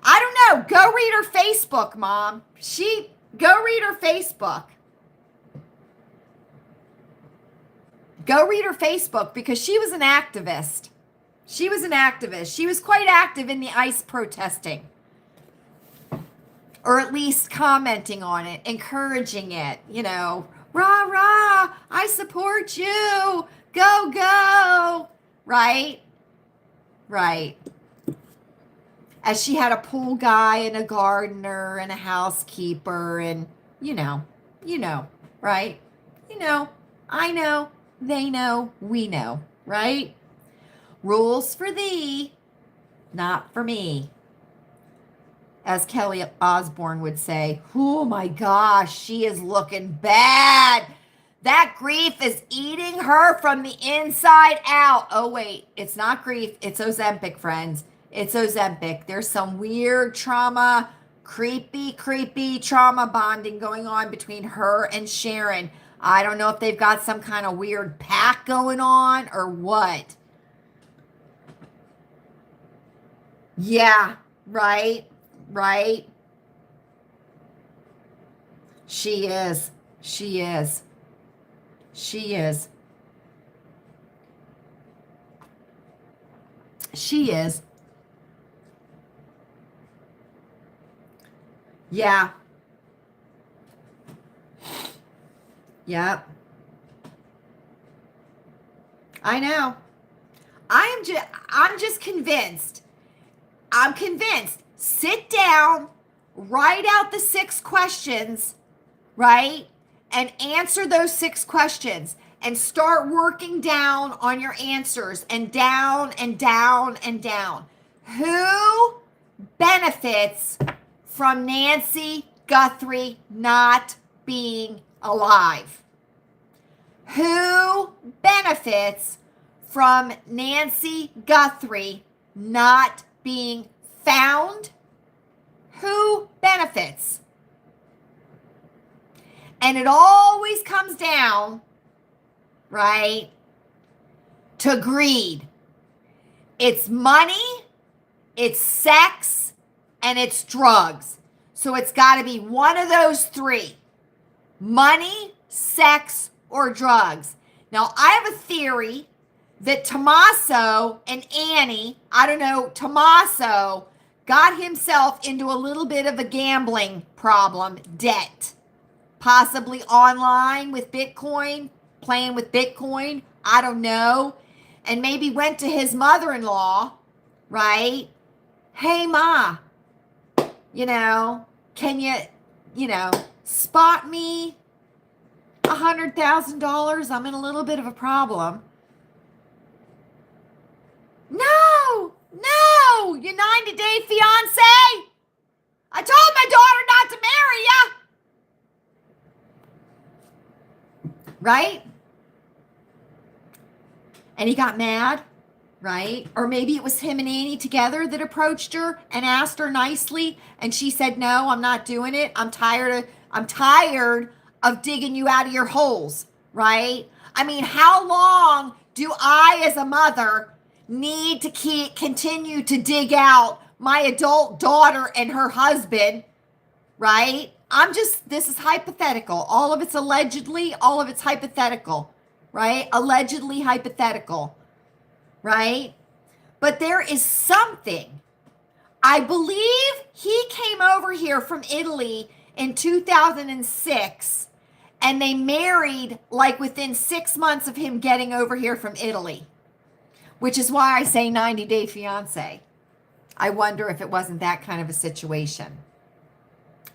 I don't know. Go read her Facebook, Mom. Go read her Facebook. Go read her Facebook because she was an activist. She was an activist. She was quite active in the ICE protesting. Or at least commenting on it, encouraging it, rah, rah, I support you. Go, go. Right? Right. As she had a pool guy and a gardener and a housekeeper and, right? I know, they know, we know, right? Rules for thee, not for me. As Kelly Osbourne would say, oh my gosh, she is looking bad. That grief is eating her from the inside out. Oh, wait, it's not grief. It's Ozempic, friends. It's Ozempic. There's some weird trauma, creepy trauma bonding going on between her and Sharon. I don't know if they've got some kind of weird pact going on or what. Yeah, right. She is. Yeah. Yep. I know. I'm just convinced. I'm convinced. Sit down, write out the 6 questions, right? And answer those 6 questions and start working down on your answers and down and down and down. Who benefits from Nancy Guthrie not being alive? Who benefits from Nancy Guthrie not being found? Who benefits? And it always comes down, right, to greed. It's money, it's sex, and it's drugs. So it's got to be one of those 3. Money, sex, or drugs. Now, I have a theory that Tommaso and Annie, Tommaso got himself into a little bit of a gambling problem, debt. Possibly online with Bitcoin, playing with Bitcoin, I don't know. And maybe went to his mother-in-law, right? Hey, Ma, can you, spot me $100,000? I'm in a little bit of a problem. No, you 90-day fiance. I told my daughter not to marry you. Right? And he got mad. right? Or maybe it was him and Annie together that approached her and asked her nicely, and she said, "No, I'm not doing it. I'm tired of digging you out of your holes," right? I mean, how long do I as a mother need to continue to dig out my adult daughter and her husband, right? This is hypothetical. All of it's allegedly, all of it's hypothetical, right? Allegedly hypothetical, right? But there is something. I believe he came over here from Italy in 2006, and they married like within 6 months of him getting over here from Italy, which is why I say 90-day fiance. I wonder if it wasn't that kind of a situation.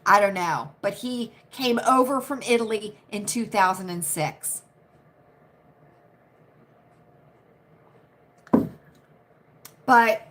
I don't know, but he came over from Italy in 2006. But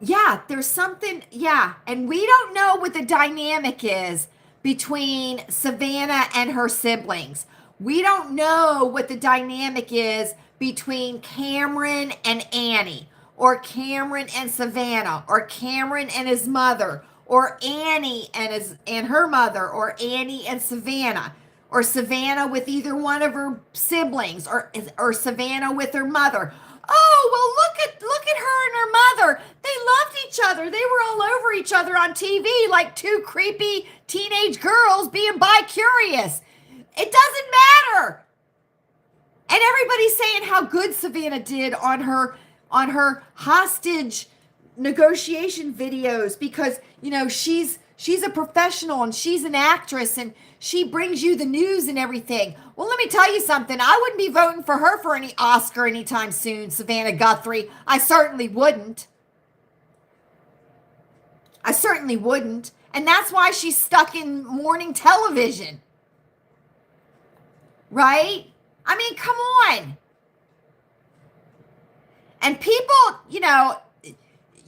yeah, there's something, yeah. And we don't know what the dynamic is between Savannah and her siblings. We don't know what the dynamic is between Cameron and Annie, or Cameron and Savannah, or Cameron and his mother, or Annie and her mother, or Annie and Savannah, or Savannah with either one of her siblings, or Savannah with her mother. Oh, well, look at her and her mother. They loved each other. They were all over each other on TV like two creepy teenage girls being bi-curious. It doesn't matter. And everybody's saying how good Savannah did on her hostage negotiation videos, because, you know, she's a professional and she's an actress and she brings you the news and everything. Well, let me tell you something. I wouldn't be voting for her for any Oscar anytime soon, Savannah Guthrie. I certainly wouldn't. And that's why she's stuck in morning television. Right? I mean, come on. And people, you know,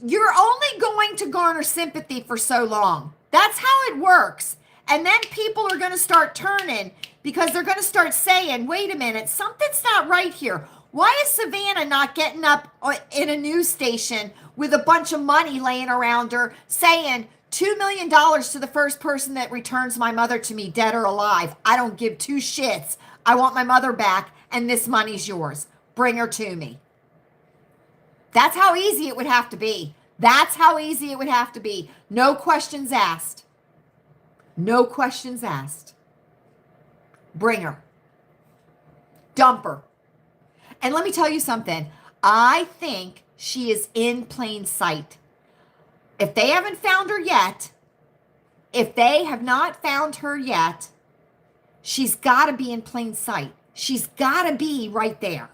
you're only going to garner sympathy for so long. That's how it works. And then people are going to start turning, because they're going to start saying, wait a minute, something's not right here. Why is Savannah not getting up in a news station with a bunch of money laying around her saying $2 million to the first person that returns my mother to me, dead or alive? I don't give two shits. I want my mother back, and this money's yours. Bring her to me. That's how easy it would have to be. That's how easy it would have to be. No questions asked. No questions asked. Bring her. Dump her. And let me tell you something. I think she is in plain sight. If they haven't found her yet, if they have not found her yet, she's got to be in plain sight. She's got to be right there.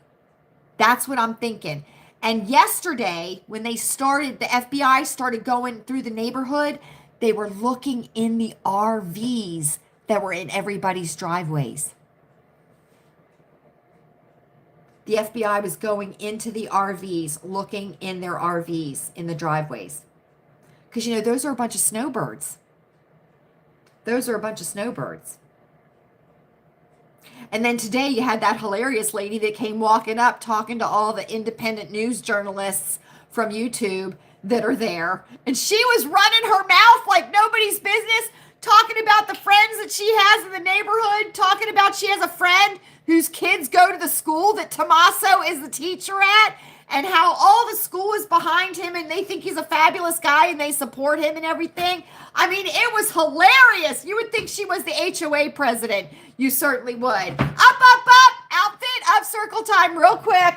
That's what I'm thinking. And yesterday, when the FBI started going through the neighborhood, they were looking in the RVs that were in everybody's driveways. The FBI was going into the RVs, looking in their RVs in the driveways. Because, you know, those are a bunch of snowbirds. And then today you had that hilarious lady that came walking up talking to all the independent news journalists from YouTube that are there. And she was running her mouth like nobody's business, talking about the friends that she has in the neighborhood, talking about she has a friend whose kids go to the school that Tommaso is the teacher at, and how all the school is behind him and they think he's a fabulous guy and they support him and everything. I mean, it was hilarious. You would think she was the HOA president. You certainly would. Up. Outfit of circle time real quick.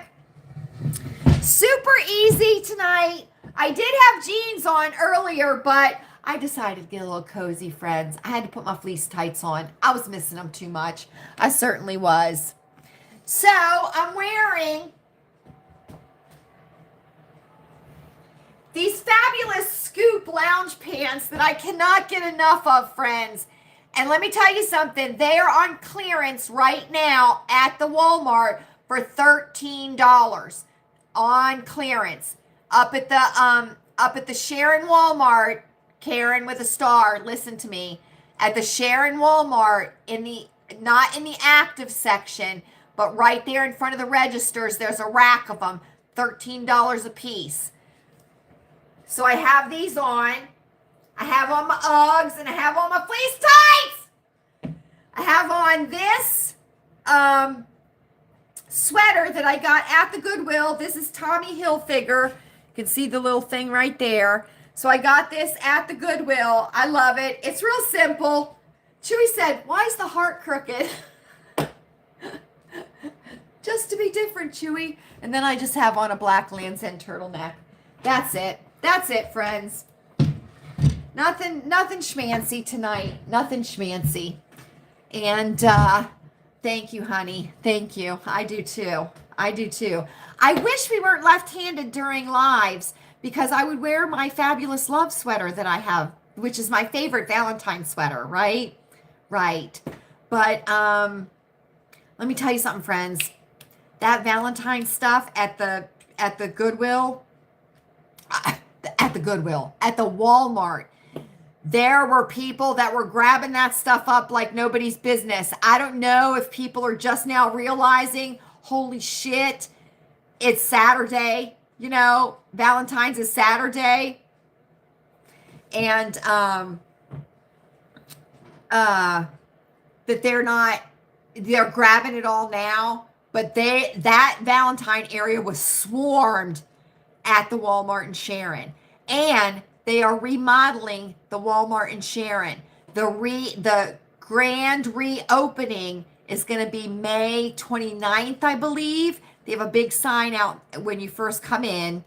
Super easy tonight. I did have jeans on earlier, but I decided to get a little cozy, friends. I had to put my fleece tights on. I was missing them too much. I certainly was. So I'm wearing these fabulous Scoop lounge pants that I cannot get enough of, friends. And let me tell you something. They are on clearance right now at the Walmart for $13 on clearance. Up at the Sharon Walmart, Karen with a star, listen to me. At the Sharon Walmart, not in the active section, but right there in front of the registers, there's a rack of them. $13 a piece. So I have these on. I have on my Uggs and I have on my fleece tights. I have on this sweater that I got at the Goodwill. This is Tommy Hilfiger. You can see the little thing right there. So I got this at the Goodwill. I love it. It's real simple. Chewy said, why is the heart crooked? Just to be different, Chewy. And then I just have on a black Land's End turtleneck. That's it. That's it, friends. Nothing schmancy tonight. Nothing schmancy. And thank you, honey. Thank you. I do too. I do too. I wish we weren't left-handed during lives because I would wear my Fabulous Love sweater that I have, which is my favorite Valentine sweater, right? Right. But let me tell you something, friends. That Valentine stuff at the Goodwill, at the Walmart, there were people that were grabbing that stuff up like nobody's business. I don't know if people are just now realizing, holy shit, it's Saturday. You know, Valentine's is Saturday. And that they're grabbing it all now. But that Valentine area was swarmed at the Walmart in Sharon. And they are remodeling the Walmart in Sharon. The grand reopening is going to be May 29th, I believe. They have a big sign out when you first come in.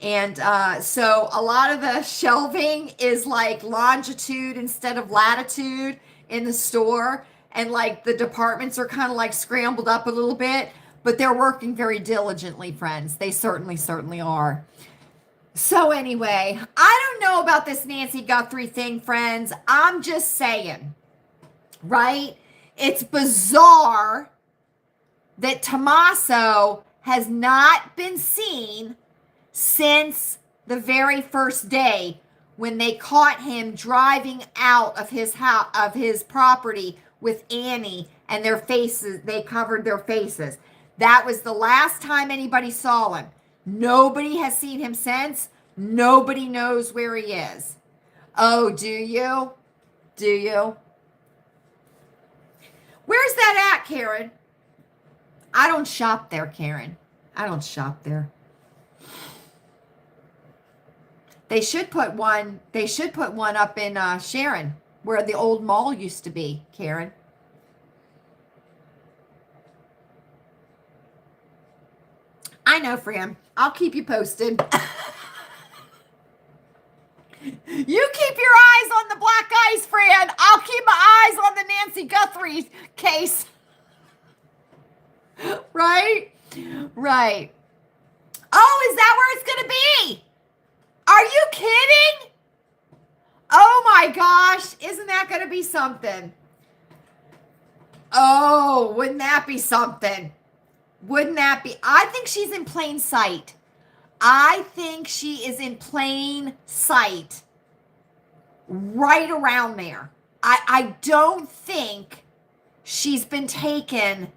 And so a lot of the shelving is like longitude instead of latitude in the store. And like the departments are kind of like scrambled up a little bit. But they're working very diligently, friends. They certainly are. So anyway, I don't know about this Nancy Guthrie thing, friends. I'm just saying, right? It's bizarre that Tommaso has not been seen since the very first day when they caught him driving out of his house, of his property with Annie, and their faces, they covered their faces. That was the last time anybody saw him. Nobody has seen him since. Nobody knows where he is. Oh, do you? Do you? Where's that at, Karen? I don't shop there, Karen. I don't shop there. They should put one up in Sharon, where the old mall used to be, Karen. I know, Fran. I'll keep you posted. You keep your eyes on the black ice, Fran. I'll keep my eyes on the Nancy Guthrie case. Right? Right. Oh, is that where it's going to be? Are you kidding? Oh my gosh. Isn't that going to be something? Oh, wouldn't that be something? Wouldn't that be? I think she's in plain sight. I think she is in plain sight right around there. I don't think she's been taken.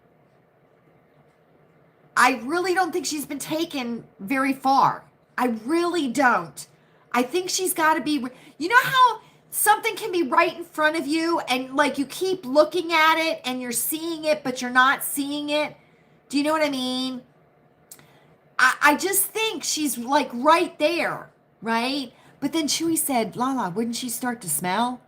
I really don't think she's been taken very far. I really don't. I think she's got to be, you know how something can be right in front of you and like you keep looking at it and you're seeing it, but you're not seeing it? Do you know what I mean? I just think she's like right there, right? But then Chewy said, Lala, wouldn't she start to smell?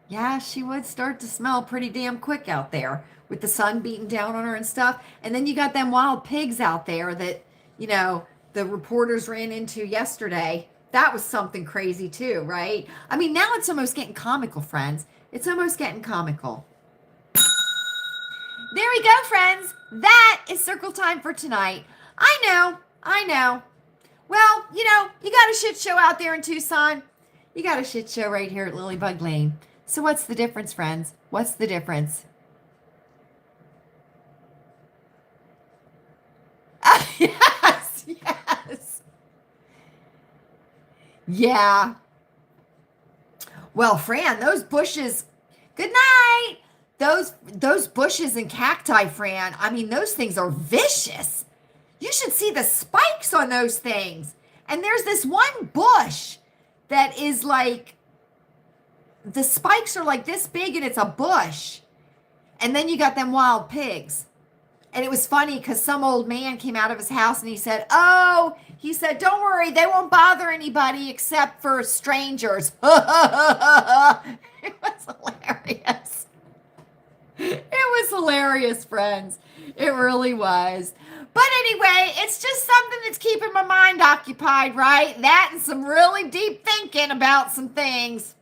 Yeah, she would start to smell pretty damn quick out there with the sun beating down on her and stuff. And then you got them wild pigs out there that, you know, the reporters ran into yesterday. That was something crazy too, right? I mean, now it's almost getting comical, friends. It's almost getting comical. There we go, friends. That is circle time for tonight. I know. Well, you know, you got a shit show out there in Tucson. You got a shit show right here at Lilleybugglane. So what's the difference, friends? What's the difference? Yes. Yeah. Well, Fran, those bushes, good night. Those bushes and cacti, Fran, I mean, those things are vicious. You should see the spikes on those things. And there's this one bush that is like, the spikes are like this big and it's a bush. And then you got them wild pigs. And it was funny because some old man came out of his house and he said, don't worry, they won't bother anybody except for strangers. It was hilarious. It was hilarious, friends. It really was. But anyway, it's just something that's keeping my mind occupied, right? That and some really deep thinking about some things.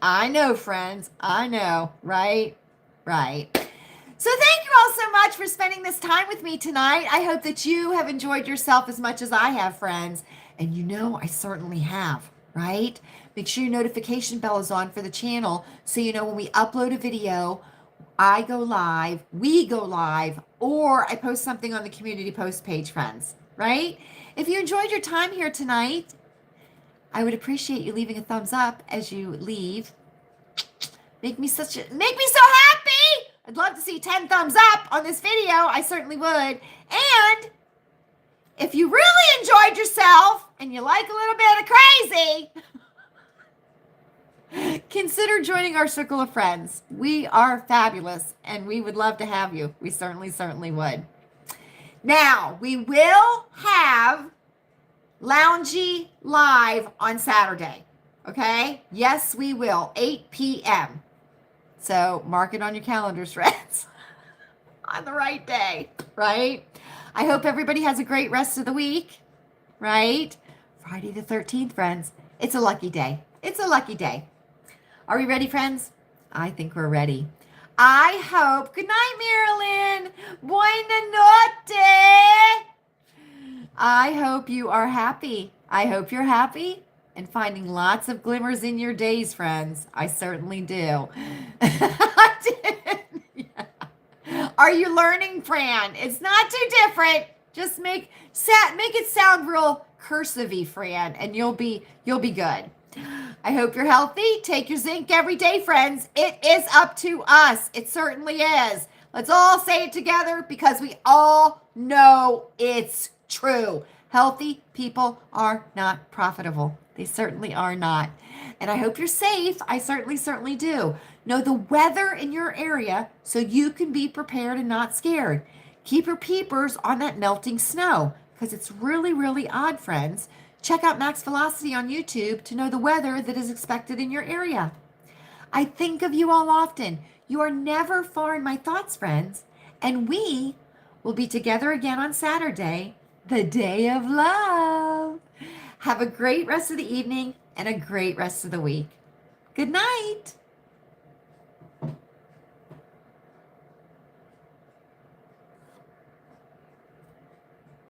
I know, friends. I know, right? Right. So thank you all so much for spending this time with me tonight. I hope that you have enjoyed yourself as much as I have, friends. And you know I certainly have, right? Make sure your notification bell is on for the channel so you know when we upload a video, I go live, we go live, or I post something on the community post page, friends, right? If you enjoyed your time here tonight, I would appreciate you leaving a thumbs up as you leave. Make me so happy. I'd love to see 10 thumbs up on this video. I certainly would. And if you really enjoyed yourself and you like a little bit of crazy, consider joining our circle of friends. We are fabulous and we would love to have you. We certainly would. Now, we will have Loungy live on Saturday. Okay? Yes, we will. 8 p.m. So mark it on your calendars, friends. On the right day, right? I hope everybody has a great rest of the week, right? Friday the 13th, friends. It's a lucky day. It's a lucky day. Are we ready, friends? I think we're ready. I hope. Good night, Marilyn. Buena notte. I hope you are happy. I hope you're happy and finding lots of glimmers in your days, friends. I certainly do. Yeah. Are you learning, Fran? It's not too different. Just make it sound real cursive-y, Fran, and you'll be good. I hope you're healthy. Take your zinc every day, friends. It is up to us. It certainly is. Let's all say it together because we all know it's true. Healthy people are not profitable. They certainly are not. And I hope you're safe. I certainly do. Know the weather in your area so you can be prepared and not scared. Keep your peepers on that melting snow because it's really odd, friends. Check out Max Velocity on YouTube to know the weather that is expected in your area. I think of you all often. You are never far in my thoughts, friends. And we will be together again on Saturday, the day of love. Have a great rest of the evening and a great rest of the week. Good night.